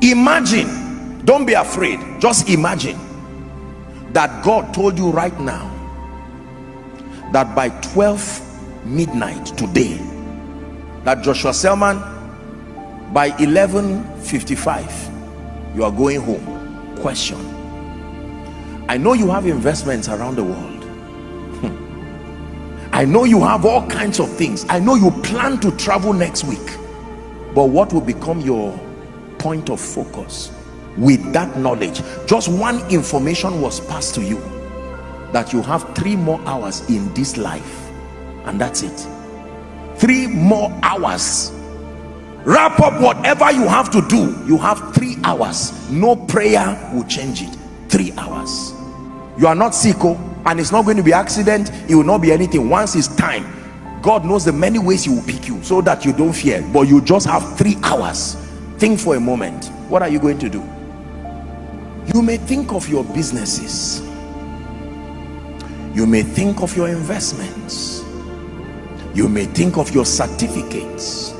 Imagine, don't be afraid, just imagine that God told you right now that by 12 midnight today, that Joshua Selman, by 11:55 you are going home. Question: I know you have investments around the world. I know you have all kinds of things. I know you plan to travel next week, but what will become your point of focus with that knowledge? Just one information was passed to you, that you have 3 more hours in this life, and that's it. 3 more hours. Wrap up whatever you have to do. You have 3 hours. No prayer will change it. 3 hours. You are not sick, and it's not going to be accident. It will not be anything. Once it's time, God knows the many ways he will pick you so that you don't fear, but you just have 3 hours. Think for a moment. What are you going to do? You may think of your businesses, you may think of your investments, you may think of your certificates,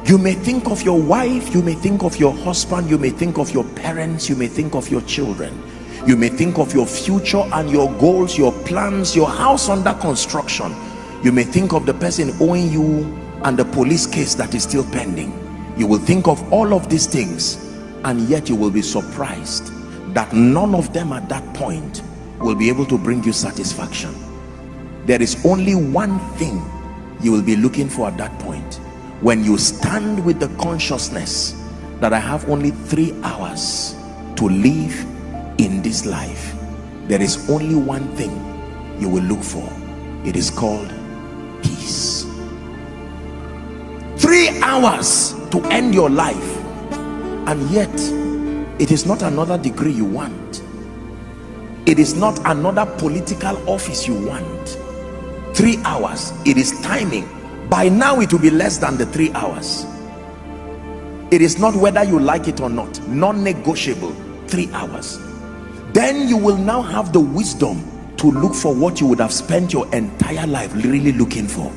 you may think of your wife, you may think of your husband, you may think of your parents, you may think of your children, you may think of your future and your goals, your plans, your house under construction. You may think of the person owing you and the police case that is still pending. You will think of all of these things, and yet you will be surprised that none of them at that point will be able to bring you satisfaction. There is only one thing you will be looking for at that point. When you stand with the consciousness that I have only 3 hours to live in this life, there is only one thing you will look for. It is called peace. 3 hours to end your life, and yet it is not another degree you want. It is not another political office you want. 3 hours. It is timing. By now it will be less than the 3 hours. It is not whether you like it or not. Non-negotiable. 3 hours. Then you will now have the wisdom to look for what you would have spent your entire life really looking for.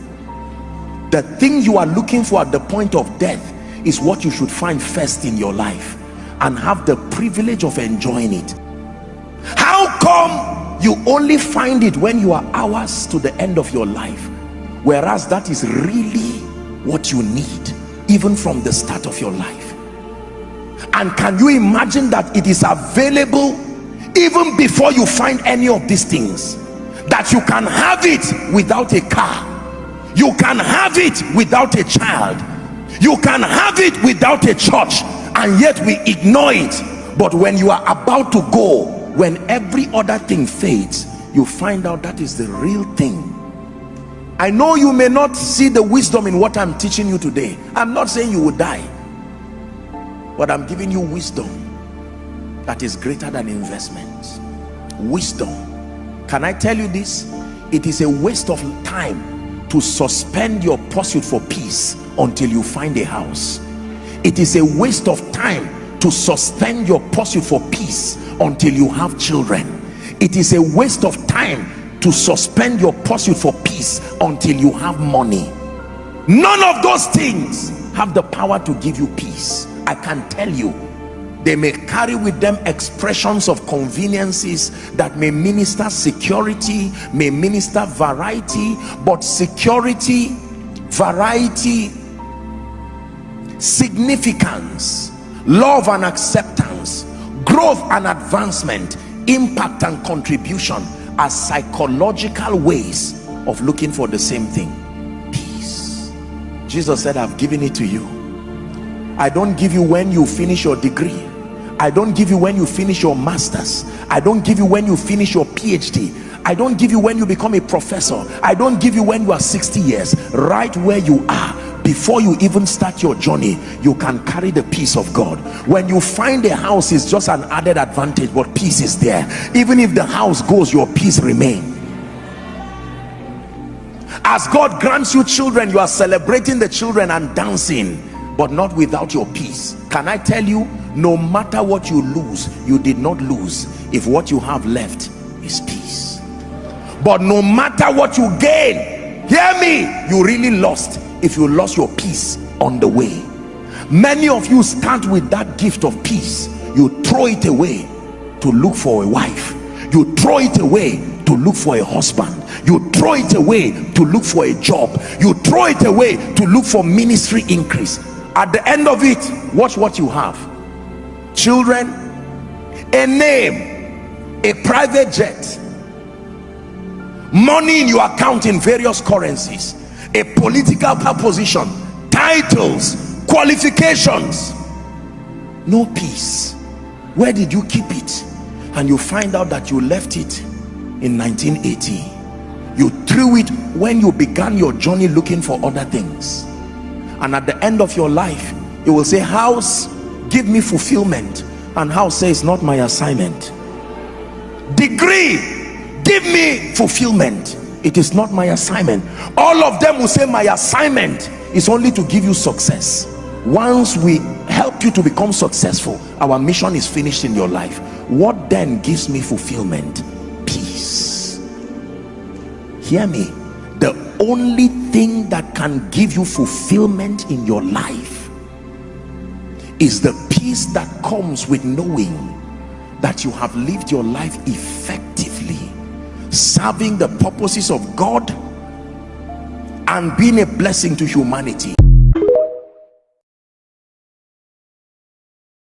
The thing you are looking for at the point of death is what you should find first in your life and have the privilege of enjoying it. How come you only find it when you are hours to the end of your life, whereas that is really what you need even from the start of your life? And can you imagine that it is available even before you find any of these things? That you can have it without a car, you can have it without a child, you can have it without a church, and yet we ignore it. But when you are about to go, when every other thing fades, you find out that is the real thing. I know you may not see the wisdom in what I'm teaching you today. I'm not saying you will die, but I'm giving you wisdom that is greater than investments. Wisdom. Can I tell you this? It is a waste of time to suspend your pursuit for peace until you find a house. It is a waste of time to suspend your pursuit for peace until you have children. It is a waste of time to suspend your pursuit for peace until you have money. None of those things have the power to give you peace. I can tell you, they may carry with them expressions of conveniences that may minister security, may minister variety, but security, variety, significance, love and acceptance, growth and advancement, impact and contribution are psychological ways of looking for the same thing: peace. Jesus said, I've given it to you. I don't give you when you finish your degree. I don't give you when you finish your master's. I don't give you when you finish your PhD. I don't give you when you become a professor. I don't give you when you are 60 years. Right where you are, before you even start your journey, you can carry the peace of God. When you find a house, it's just an added advantage, but peace is there. Even if the house goes, your peace remains. As God grants you children, you are celebrating the children and dancing, but not without your peace. Can I tell you, no matter what you lose, you did not lose if what you have left is peace. But no matter what you gain, hear me, you really lost if you lost your peace on the way. Many of you start with that gift of peace, you throw it away to look for a wife, you throw it away to look for a husband, you throw it away to look for a job, you throw it away to look for ministry increase. At the end of it, watch what you have: children, a name, a private jet, money in your account in various currencies, a political position, titles, qualifications, no peace. Where did you keep it? And you find out that you left it in 1980. You threw it when you began your journey looking for other things, and at the end of your life you will say, house, give me fulfillment, and house says, not my assignment. Degree, give me fulfillment, it is not my assignment. All of them will say, my assignment is only to give you success. Once we help you to become successful, our mission is finished in your life. What then gives me fulfillment? Peace. Hear me. The only thing that can give you fulfillment in your life is the peace that comes with knowing that you have lived your life effectively, serving the purposes of God and being a blessing to humanity.